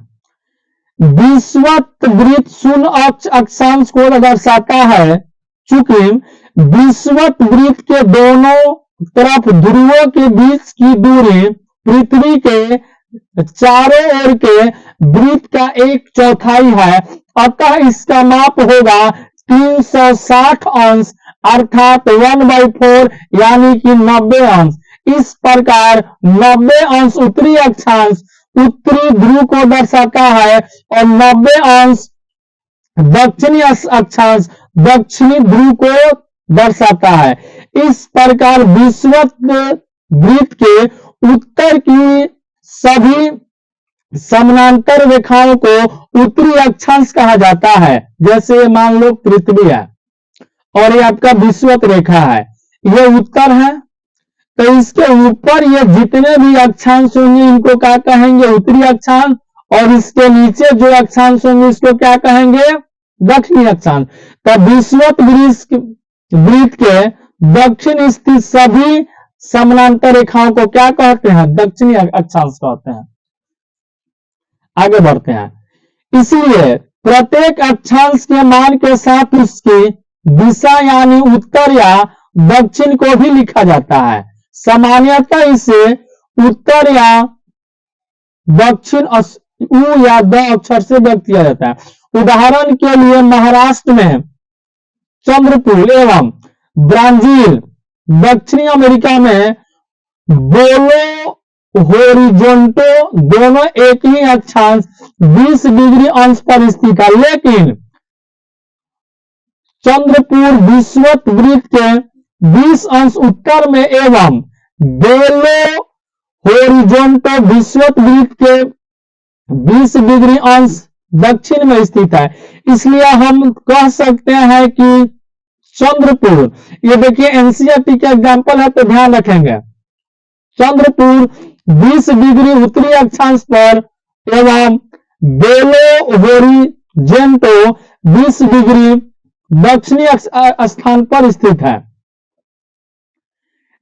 विषुवत वृत्त शून्य अक्ष अक्षांश को दर्शाता है। चूंकि विषुवत वृत्त के दोनों तरफ ध्रुवों के बीच की दूरी पृथ्वी के चारों ओर के वृत्त का 1/4 है, अतः इसका माप होगा 360 अंश अर्थात 1/4 यानी कि 90 अंश। इस प्रकार 90 अंश उत्तरी अक्षांश उत्तरी ध्रुव को दर्शाता है और 90 अंश दक्षिणी अक्षांश दक्षिणी ध्रुव को दर्शाता है। इस प्रकार विषुवत वृत्त के उत्तर की सभी समानांतर रेखाओं को उत्तरी अक्षांश कहा जाता है। जैसे मान लो पृथ्वी है और ये आपका विषुवत रेखा है, ये उत्तर है, तो इसके ऊपर ये जितने भी अक्षांश होंगे इनको क्या कहेंगे, उत्तरी अक्षांश, और इसके नीचे जो अक्षांश होंगे इसको क्या कहेंगे, दक्षिणी अक्षांश। तो विषुवत वृत्त के दक्षिण स्थित सभी समानांतर रेखाओं को क्या कहते हैं, दक्षिणी अक्षांश कहते हैं। आगे बढ़ते हैं। इसलिए प्रत्येक अक्षांश के मान के साथ उसकी दिशा यानी उत्तर या दक्षिण को भी लिखा जाता है। सामान्यतः इसे उत्तर या दक्षिण उ या द अक्षर से व्यक्त किया जाता है। उदाहरण के लिए महाराष्ट्र में चंद्रपुर एवं ब्राजील, दक्षिणी अमेरिका में बेलो होरिजोंटो दोनों एक ही अक्षांश 20 डिग्री अंश पर स्थित है, लेकिन चंद्रपुर विषुवत वृत्त के 20 अंश उत्तर में एवं बेलो होरिजोंटो विषुवत वृत्त के 20 डिग्री अंश दक्षिण में स्थित है। इसलिए हम कह सकते हैं कि चंद्रपुर, ये देखिए एनसीईआरटी का एग्जांपल है तो ध्यान रखेंगे, चंद्रपुर 20 डिग्री उत्तरी अक्षांश पर एवं बेलो होरिजेंटो 20 डिग्री दक्षिणी स्थान पर स्थित है।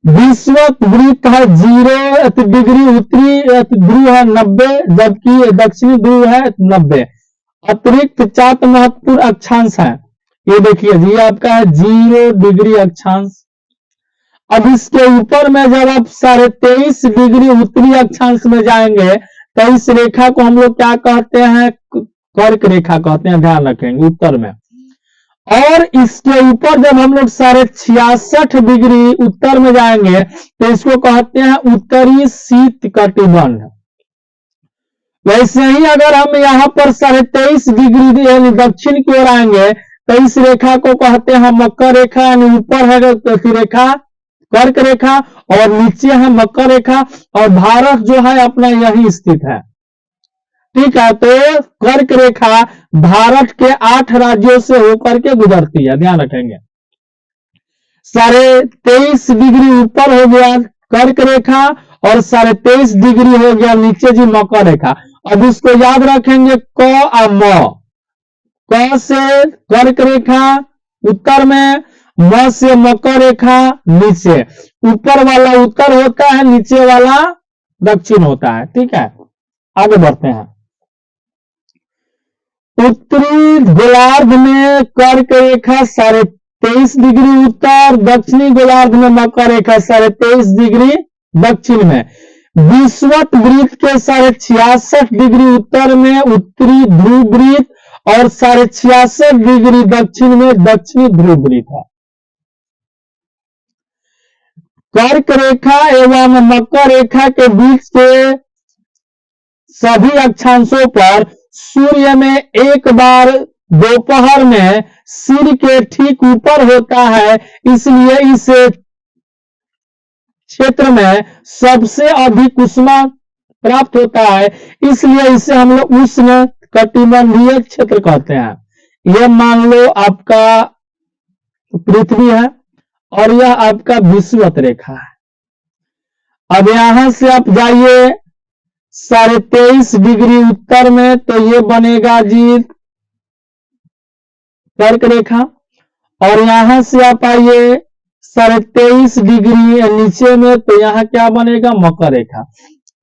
विषुवत वृत्त है 0 डिग्री उत्तरी ध्रुव है 90, जबकि दक्षिणी ध्रुव है 90। अतिरिक्त 4 महत्वपूर्ण अक्षांश है। ये देखिए ये आपका है 0 डिग्री अक्षांश। अब इसके ऊपर में जब आप 23.5 डिग्री उत्तरी अक्षांश में जाएंगे तो इस रेखा को हम लोग क्या कहते हैं, कर्क रेखा कहते हैं, ध्यान रखेंगे उत्तर में। और इसके ऊपर जब हम लोग 66.5 डिग्री उत्तर में जाएंगे तो इसको कहते हैं उत्तरी शीत कटिबंध। वैसे ही अगर हम यहाँ पर 23.5 डिग्री यानी दक्षिण की ओर आएंगे तो इस रेखा को कहते हैं मकर रेखा, यानी ऊपर है तो रेखा कर्क रेखा और नीचे है मकर रेखा, और भारत जो है अपना यही स्थित है। ठीक है, तो कर्क रेखा भारत के 8 राज्यों से होकर के गुजरती है, ध्यान रखेंगे। 23.5 डिग्री ऊपर हो गया कर्क रेखा और 23.5 डिग्री हो गया नीचे जी मकर रेखा। अब इसको याद रखेंगे, क और म, क से कर्क रेखा उत्तर में, म से मकर रेखा नीचे, ऊपर वाला उत्तर होता है, नीचे वाला दक्षिण होता है। ठीक है, आगे बढ़ते हैं। उत्तरी गोलार्ध में कर्क रेखा 23.5 डिग्री उत्तर, दक्षिणी गोलार्ध में मकर रेखा 23.5 डिग्री दक्षिण में। विषुवत वृत्त के 66.5 डिग्री उत्तर में उत्तरी ध्रुव वृत्त और 66.5 डिग्री दक्षिण में दक्षिणी ध्रुव वृत्त है। कर्क रेखा एवं मकर रेखा के बीच के सभी अक्षांशों पर सूर्य में एक बार दोपहर में सिर के ठीक ऊपर होता है, इसलिए इस क्षेत्र में सबसे अधिक ऊष्मा प्राप्त होता है, इसलिए इसे हम लोग उष्ण कटिबंधीय क्षेत्र कहते हैं। यह मान लो आपका पृथ्वी है और यह आपका विषुवत रेखा है। अब यहां से आप जाइए 23.5 डिग्री उत्तर में, तो ये बनेगा जी कर्क रेखा, और यहां से आप आइए 23.5 डिग्री नीचे में, तो यहां क्या बनेगा मकर रेखा।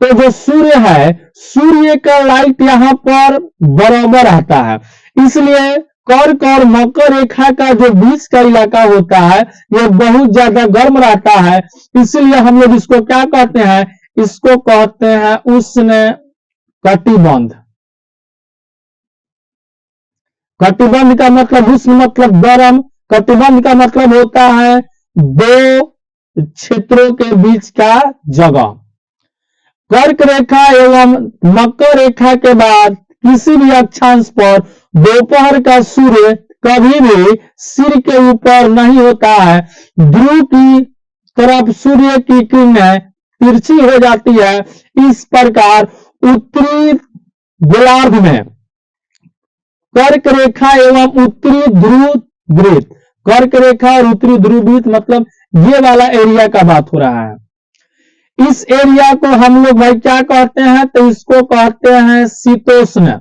तो जो सूर्य है, सूर्य का लाइट यहां पर बराबर आता है, इसलिए कर्क और मकर रेखा का जो बीच का इलाका होता है यह बहुत ज्यादा गर्म रहता है, इसलिए हम लोग इसको क्या कहते हैं, इसको कहते हैं उष्ण कटिबंध। कटिबंध का मतलब उष्ण मतलब गर्म, कटिबंध का मतलब होता है दो क्षेत्रों के बीच का जगह। कर्क रेखा एवं मकर रेखा के बाद किसी भी अक्षांश पर दोपहर का सूर्य कभी भी सिर के ऊपर नहीं होता है। ध्रुव की तरफ सूर्य की किरणें तिरछी हो जाती है। इस प्रकार उत्तरी गोलार्ध में कर्क रेखा एवं उत्तरी ध्रुव वृत्त, कर्क रेखा और उत्तरी ध्रुव वृत्त मतलब ये वाला एरिया का बात हो रहा है। इस एरिया को हम लोग भाई क्या कहते हैं, तो इसको कहते हैं शीतोष्ण।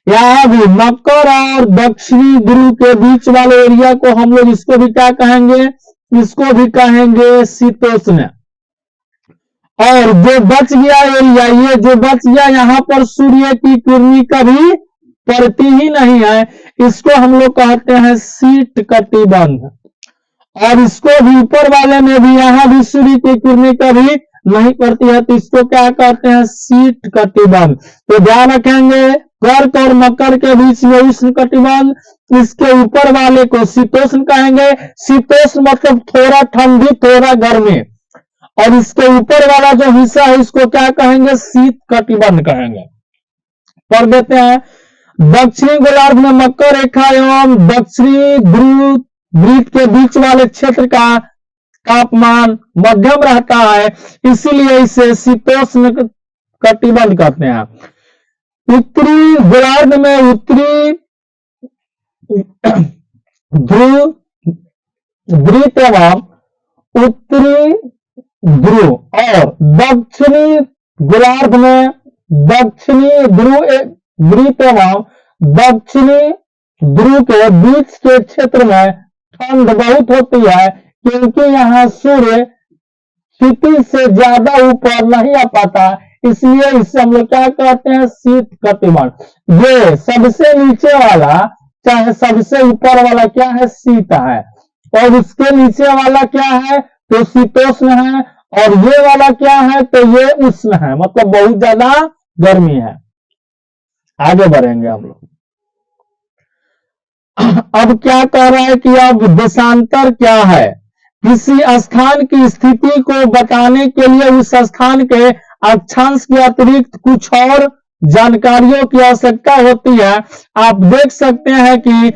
यहां भी मकर और दक्षिणी ध्रुव के बीच वाले एरिया को हम लोग इसको भी क्या कहेंगे, इसको भी कहेंगे शीतोष्ण। और जो बच गया एरिया, ये जो बच गया यहाँ पर सूर्य की किरणें कभी पड़ती ही नहीं है, इसको हम लोग कहते हैं शीत कटिबंध। और इसको भी ऊपर वाले में भी यहां भी सूर्य की किरणें कभी नहीं पड़ती है, तो इसको क्या कहते हैं शीत कटिबंध। तो ध्यान रखेंगे कर्क और मकर के बीच में उष्ण कटिबंध, इसके ऊपर वाले को शीतोष्ण कहेंगे। शीतोष्ण मतलब थोड़ा ठंडी थोड़ा गर्मी, और इसके ऊपर वाला जो हिस्सा है इसको क्या कहेंगे, शीत कटिबंध कहेंगे। पढ़ देते हैं, दक्षिणी गोलार्ध में मकर रेखा एवं दक्षिणी ध्रुव वृत्त के बीच वाले क्षेत्र का तापमान मध्यम रहता है, इसीलिए इसे शीतोष्ण कटिबंध कहते हैं। उत्तरी गोलार्ध में उत्तरी ध्रुव वृत्त एवं उत्तरी ध्रुव और दक्षिणी गोलार्ध में दक्षिणी ध्रुव वृत्त एवं दक्षिणी ध्रुव के बीच के क्षेत्र में ठंड बहुत होती है, क्योंकि यहाँ सूर्य क्षितिज से ज्यादा ऊपर नहीं आ पाता, इसलिए इसे हम लोग क्या कहते हैं शीत कटिबंध। ये सबसे नीचे वाला चाहे सबसे ऊपर वाला क्या है, शीत है, और उसके नीचे वाला क्या है तो शीतोष्ण है, और ये वाला क्या है तो ये उष्ण है, मतलब बहुत ज्यादा गर्मी है। आगे बढ़ेंगे हम लोग। अब क्या कह रहा है कि अब देशांतर क्या है, किसी स्थान की स्थिति को बताने के लिए उस स्थान के अक्षांश के अतिरिक्त कुछ और जानकारियों की आवश्यकता होती है। आप देख सकते हैं कि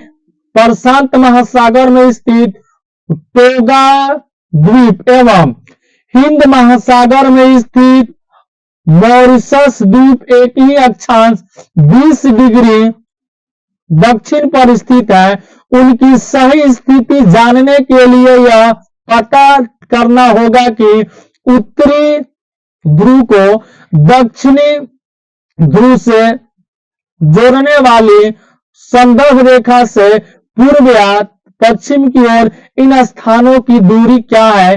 प्रशांत महासागर में स्थित टोगा द्वीप एवं हिंद महासागर में स्थित मॉरिशस द्वीप एक ही अक्षांश 20 डिग्री दक्षिण पर स्थित है। उनकी सही स्थिति जानने के लिए यह पता करना होगा कि उत्तरी ध्रुव को दक्षिणी ध्रुव से जोड़ने वाली संदर्भ रेखा से पूर्व या पश्चिम की ओर इन स्थानों की दूरी क्या है।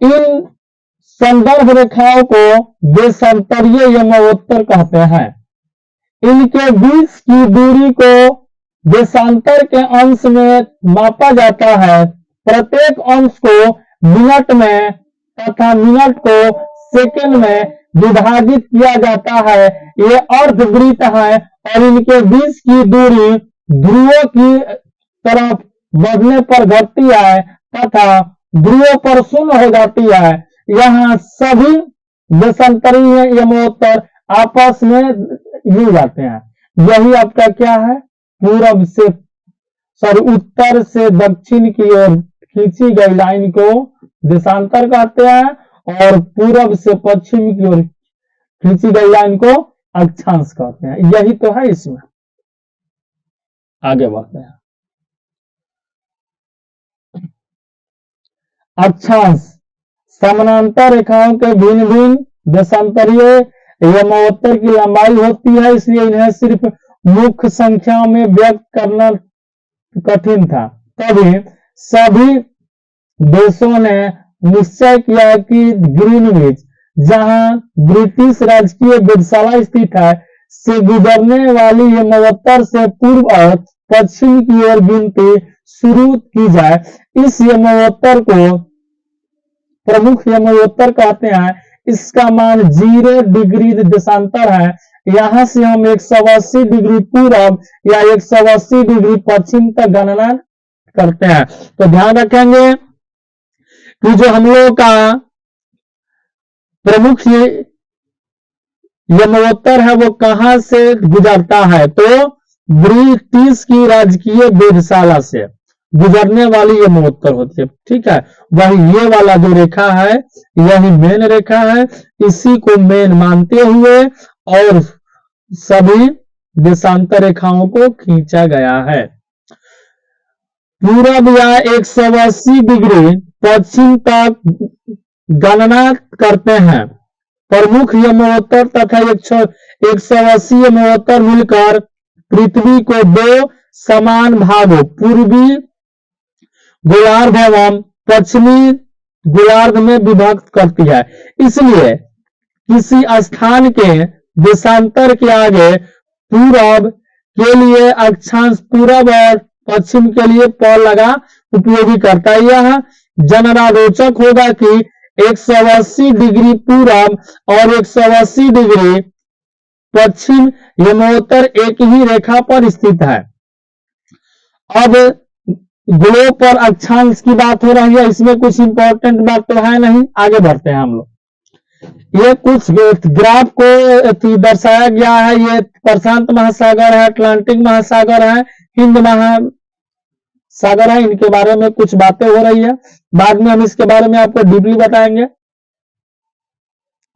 इन संदर्भ रेखाओं को देशांतरीय यमोत्तर कहते हैं। इनके बीच की दूरी को देशांतर के अंश में मापा जाता है। प्रत्येक अंश को मिनट में तथा मिनट को सेकंड में विभाजित किया जाता है। ये अर्धवृत्त है और इनके बीच की दूरी ध्रुवों की तरफ बढ़ने पर घटती है तथा ध्रुवों पर शून्य हो जाती है। यहाँ सभी देशांतरीय यमोत्तर आपस में मिल जाते हैं। यही आपका क्या है, पूरब से उत्तर से दक्षिण की ओर खींची गई लाइन को देशांतर कहते हैं और पूरब से पश्चिम की ओर खींची गई लाइन को अक्षांश कहते हैं। यही तो है इसमें। आगे बढ़ते हैं। अक्षांश समानांतर रेखाओं के भिन्न भिन्न देशांतरीय यमोत्तर की लंबाई होती है, इसलिए इन्हें सिर्फ मुख्य संख्या में व्यक्त करना कठिन था। तभी सभी देशों ने निश्चय किया कि ग्रीनविच, जहां ब्रिटिश राजकीय वेधशाला स्थित है, से गुजरने वाली यमोत्तर से पूर्व और पश्चिम की ओर गिनती शुरू की जाए। इस यमोत्तर को प्रमुख यमोत्तर कहते हैं। इसका मान 0 डिग्री देशांतर है। यहां से हम 180 डिग्री पूर्व या 180 डिग्री पश्चिम तक गणना करते हैं। तो ध्यान रखेंगे कि जो हम लोग का प्रमुख यमोत्तर है वो कहां से गुजरता है, तो ब्रिटिश की राजकीय वेधशाला से गुजरने वाली यमोत्तर होती है। ठीक है, वही ये वाला जो रेखा है यही मेन रेखा है। इसी को मेन मानते हुए और सभी देशांतर रेखाओं को खींचा गया है। पूरब या 180 डिग्री पश्चिम तक गणना करते हैं। प्रमुख यमोत्तर तथा 180 यमोत्तर मिलकर पृथ्वी को 2 समान भागों, पूर्वी गोलार्ध एवं पश्चिमी गोलार्ध में विभक्त करती है। इसलिए किसी स्थान के देशांतर के आगे पूरब के लिए अक्षांश पूरब और पश्चिम के लिए प लगा उपयोगी करता है। यह जानना रोचक होगा कि 180 डिग्री पूरब और 180 डिग्री पश्चिम यमोत्तर एक ही रेखा पर स्थित है। अब ग्लोब पर अक्षांश की बात हो रही है, इसमें कुछ इंपॉर्टेंट बात तो है नहीं। आगे बढ़ते हैं हम लोग। ये कुछ ग्राफ को दर्शाया गया है। ये प्रशांत महासागर है, अटलांटिक महासागर है, हिंद महासागर है। इनके बारे में कुछ बातें हो रही है, बाद में हम इसके बारे में आपको डीपली बताएंगे।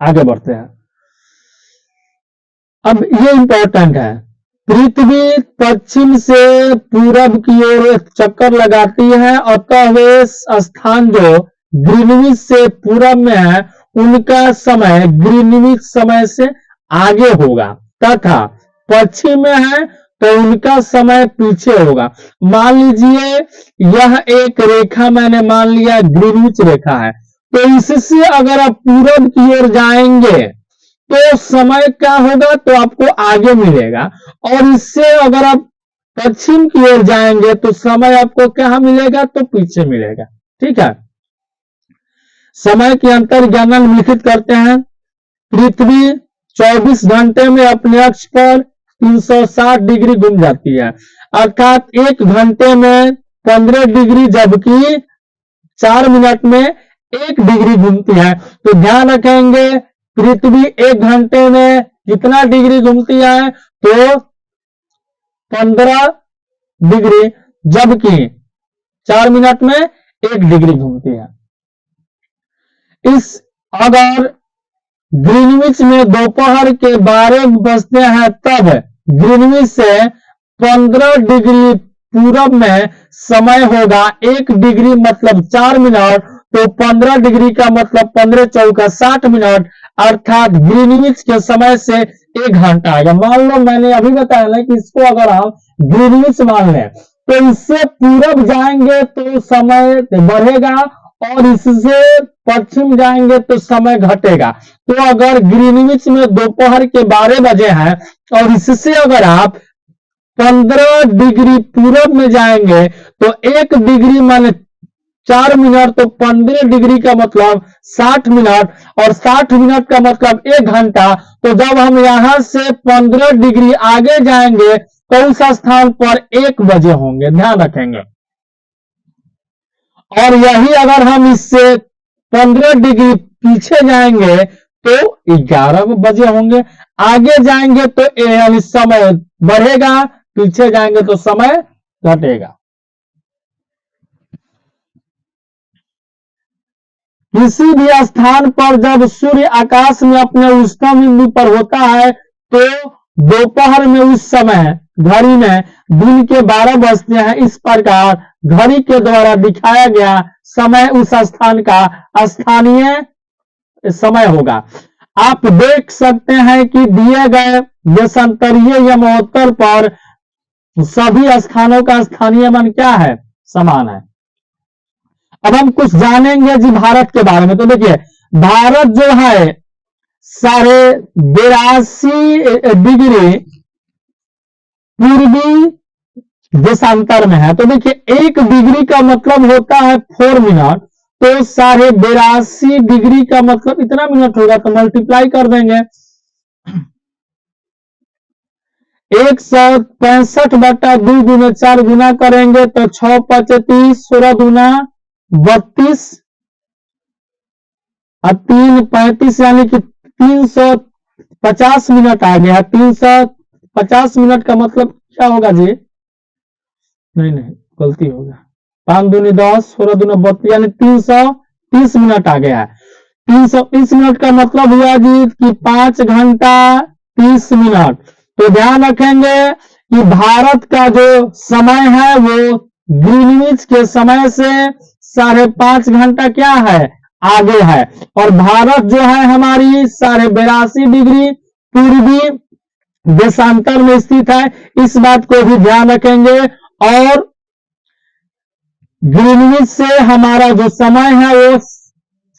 आगे बढ़ते हैं। अब ये इंपॉर्टेंट है, पृथ्वी पश्चिम से पूरब की ओर चक्कर लगाती है, अतः वे स्थान जो ग्रीनविच से पूरब में है उनका समय ग्रीनविच समय से आगे होगा तथा पश्चिम में है तो उनका समय पीछे होगा। मान लीजिए यह एक रेखा मैंने मान लिया ग्रीनविच रेखा है, तो इससे अगर आप पूरब की ओर जाएंगे तो समय क्या होगा, तो आपको आगे मिलेगा, और इससे अगर आप पश्चिम की ओर जाएंगे तो समय आपको क्या मिलेगा, तो पीछे मिलेगा। ठीक है, समय के अंतर ज्ञान निम्नलिखित करते हैं। पृथ्वी 24 घंटे में अपने अक्ष पर 360 डिग्री घूम जाती है, अर्थात 1 घंटे में 15 डिग्री, जबकि 4 मिनट में 1 डिग्री घूमती है। तो ध्यान रखेंगे पृथ्वी 1 घंटे में कितना डिग्री घूमती है, तो 15 डिग्री, जबकि 4 मिनट में 1 डिग्री घूमती है। इस अगर ग्रीनविच में दोपहर के 12 बजते हैं तब ग्रीनविच से 15 डिग्री पूरब में समय होगा 1 डिग्री मतलब 4 मिनट, तो 15 डिग्री का मतलब 15 चौका 60 मिनट, अर्थात ग्रीनविच के समय से 1 घंटा आएगा। मान लो मैंने अभी बताया ना कि इसको अगर हम ग्रीनविच मान लें तो इससे पूरब जाएंगे तो समय बढ़ेगा और इससे पश्चिम जाएंगे तो समय घटेगा। तो अगर ग्रीनविच में दोपहर के 12 बजे हैं और इससे अगर आप 15 डिग्री पूरब में जाएंगे तो 1 डिग्री माने 4 मिनट, तो 15 डिग्री का मतलब 60 मिनट, और 60 मिनट का मतलब 1 घंटा। तो जब हम यहां से 15 डिग्री आगे जाएंगे तो उस स्थान पर 1 बजे होंगे, ध्यान रखेंगे। और यही अगर हम इससे 15 डिग्री पीछे जाएंगे तो 11 बजे होंगे। आगे जाएंगे तो यानी समय बढ़ेगा, पीछे जाएंगे तो समय घटेगा। किसी भी स्थान पर जब सूर्य आकाश में अपने उच्चतम बिंदु पर होता है तो दोपहर में उस समय घड़ी में दिन के 12 बजते हैं। इस प्रकार घड़ी के द्वारा दिखाया गया समय उस स्थान का स्थानीय समय होगा। आप देख सकते हैं कि दिए गए देशांतरीय या महोत्तर पर सभी स्थानों का स्थानीय मान क्या है, समान है। अब हम कुछ जानेंगे जी भारत के बारे में। तो देखिए भारत जो है 82.5 डिग्री पूर्वी देशांतर में है। तो देखिए 1 डिग्री का मतलब होता है 4 मिनट, तो 82.5 डिग्री का मतलब इतना मिनट होगा, तो मल्टीप्लाई कर देंगे। 165/2 गुना 4 गुना करेंगे तो 6 5 30, 16 गुना 32 और 3 35, यानी कि 350 मिनट आ गया। 350 मिनट का मतलब क्या होगा जी, नहीं गलती होगा, 5 दूनी 10, 16 दूना 32, यानी 330 मिनट आ गया है। 330 मिनट का मतलब हुआ जी कि 5 घंटा 30 मिनट। तो ध्यान रखेंगे कि भारत का जो समय है वो ग्रीनविच के समय से 5.5 घंटा क्या है, आगे है। और भारत जो है हमारी 82.5 डिग्री पूर्वी देशांतर में स्थित है, इस बात को भी ध्यान रखेंगे। और ग्रीनविच से हमारा जो समय है वो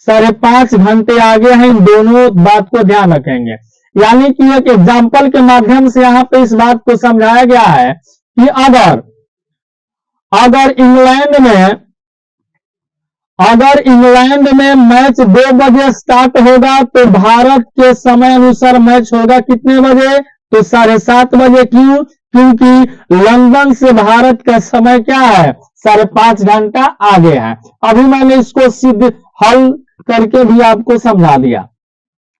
5.5 घंटे आगे है। इन दोनों बात को ध्यान रखेंगे। यानी कि एक एग्जाम्पल के माध्यम से यहां पे इस बात को समझाया गया है कि अगर इंग्लैंड में मैच 2 बजे स्टार्ट होगा तो भारत के समय अनुसार मैच होगा कितने बजे, तो 7:30 बजे। क्यों, क्योंकि लंदन से भारत का समय क्या है, 5.5 घंटा आगे है। अभी मैंने इसको सिद्ध हल करके भी आपको समझा दिया।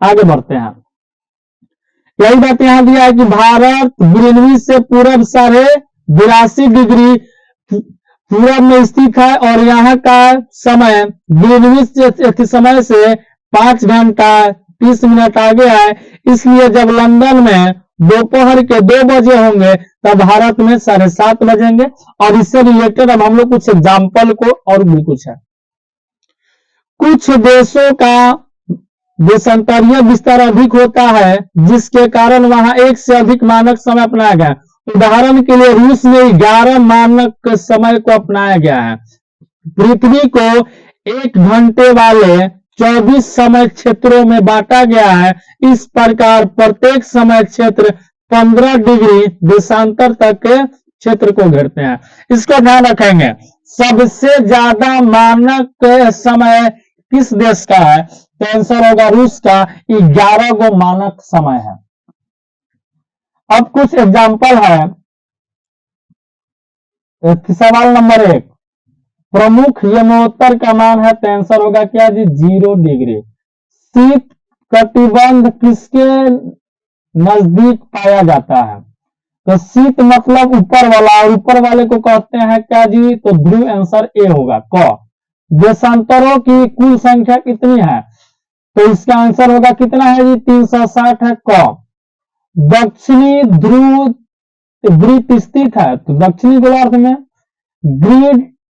आगे बढ़ते हैं। यही बात यहां दिया है कि भारत ग्रीनविच से पूरब 82.5 डिग्री पूरब में स्थित है और यहाँ का समय ग्रीनविच समय से 5 घंटा 30 मिनट आगे है। इसलिए जब लंदन में दोपहर के 2 बजे होंगे तब भारत में 7:30 बजेंगे। और इससे रिलेटेड अब हम लोग कुछ एग्जाम्पल को और भी कुछ है। कुछ देशों का देशांतरीय विस्तार अधिक होता है जिसके कारण वहां एक से अधिक मानक समय अपनाया गया। उदाहरण के लिए रूस में 11 मानक समय को अपनाया गया है। पृथ्वी को 1 घंटे वाले 24 समय क्षेत्रों में बांटा गया है। इस प्रकार प्रत्येक समय क्षेत्र 15 डिग्री देशांतर तक के क्षेत्र को घेरते हैं। इसको ध्यान रखेंगे। सबसे ज्यादा मानक समय किस देश का है, तो आंसर होगा रूस का, 11 गो मानक समय है। अब कुछ एग्जाम्पल है। सवाल नंबर 1, प्रमुख यमोत्तर का मान है, तो आंसर होगा क्या जी, 0 डिग्री। शीत कटिबंध किसके नजदीक पाया जाता है, तो शीत मतलब ऊपर वाला, और ऊपर वाले को कहते हैं क्या जी, तो ध्रुव। आंसर ए होगा क। देशांतरों की कुल संख्या कितनी है, तो इसका आंसर होगा कितना है जी, 360 है क। दक्षिणी ध्रुव वृत्त स्थित है, तो दक्षिणी गोलार्ध में। ग्रीड